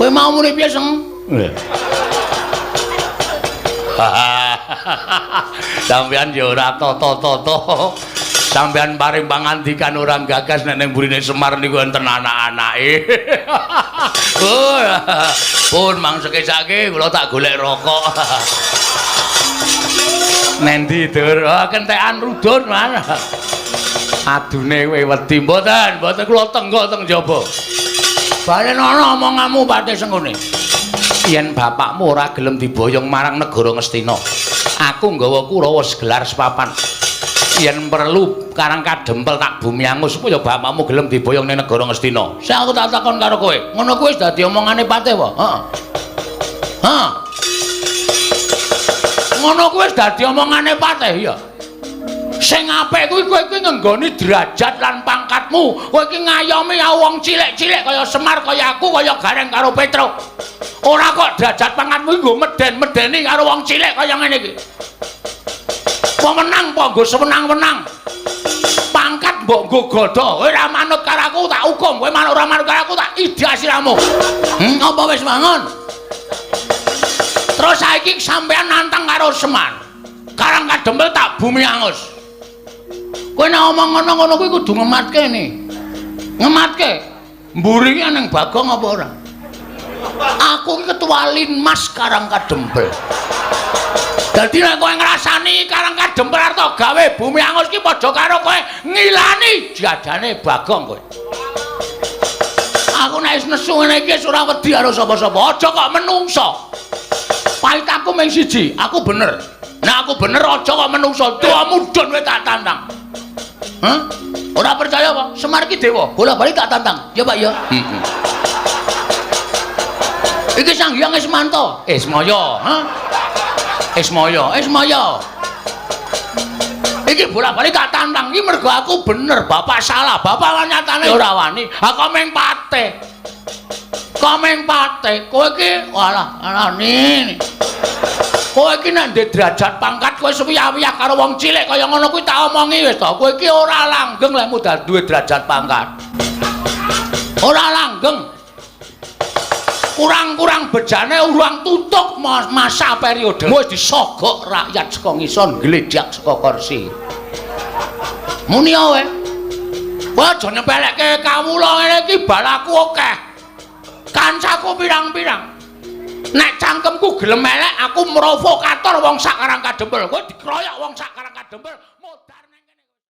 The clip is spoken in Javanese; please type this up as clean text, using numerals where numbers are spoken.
Kowe mau muni piye, Seng? Sampeyan ya ora toto-toto. Sampeyan paring pangandikan orang gagas nek ning burine Semar niku enten anak-anake. Oh, pun mangseke sake kula tak golek rokok. Nendi dur, kentekan rudun mana? Adune kowe wedi mboten kula tenggo teng jaba. Balen ana omonganmu Pate Sengkone. Yen bapakmu ora gelem diboyong marang negara Ngastina, aku nggawa Kurawa segelar sepapan. Yen perlu Karang Kadempel tak bumi angus supaya bapakmu gelem diboyong ning negara Ngastina. Sing aku tak takon karo kowe, ngono kuwi wis dadi omongane Pate apa? Heeh. Ngono kuwi wis dadi omongane Pate ya. Sing apik kuwi kowe iki ngenggoni derajat lan pangkatmu. Kowe iki ngayomi wong cilik-cilik kaya Semar, kaya aku, kaya Gareng karo Petro. Ora kok derajat pangkatmu iki nggo meden-medeni karo wong cilik kaya ngene iki. Pemenang apa nggo sewenang-wenang. Pangkat mbok nggo godho. Kowe ora manut karo aku tak hukum. Kowe ora manut karo aku tak idas siramu. Apa wis mangon? Terus saiki sampean nantang karo Semar. Karang Kadempel tak bumi angus. Kowe nek omong ngono kuwi kudu ngematke ni. Ngematke. Mburi ki ning Bagong apa ora? Aku ki ketua Linmas Karang Kadempel. Dadi nek kowe ngrasani Karang Kadempel arep gawe bumi angus ki padha karo kowe ngilani jadane Bagong kowe. Aku nek wis nesu ngene iki ora wedi karo sapa-sapa. Aja kok menungso. Pahit aku mung siji, aku bener. Nah aku bener aja kok menungso. Tua mudhun kowe tak tantang. Hah? Ora percaya apa? Semar iki dewa. Bola-bali tak tantang. Ya Pak ya. Iki Sang Hyang Ismanto. Ismaya, ha? Ismaya. Iki bola-bali tak tantang. Iki mergo aku bener, bapak salah. Bapak nyatane ora wani. Aku meng Pate. Komeng Pate. Kowe iki walah nini. Kowe iki nek ndek derajat pangkat kowe suwi-wiyah karo wong cilik kaya ngono kuwi tak omongi wis to. Kowe iki ora langgeng lek mudal duwe derajat pangkat. Ora langgeng. Kurang-kurang bejane urang tutuk masa periode. Wis disogok rakyat saka ngisor gledhak saka kursi. Muni wae. Kowe aja nyepelekke kawula ngene iki balaku akeh. Kancaku pirang-pirang. Nek cangkemku gelem elek aku merovokator wong sak Karang Kadempel. Kowe dikeroyok wong sak Karang Kadempel.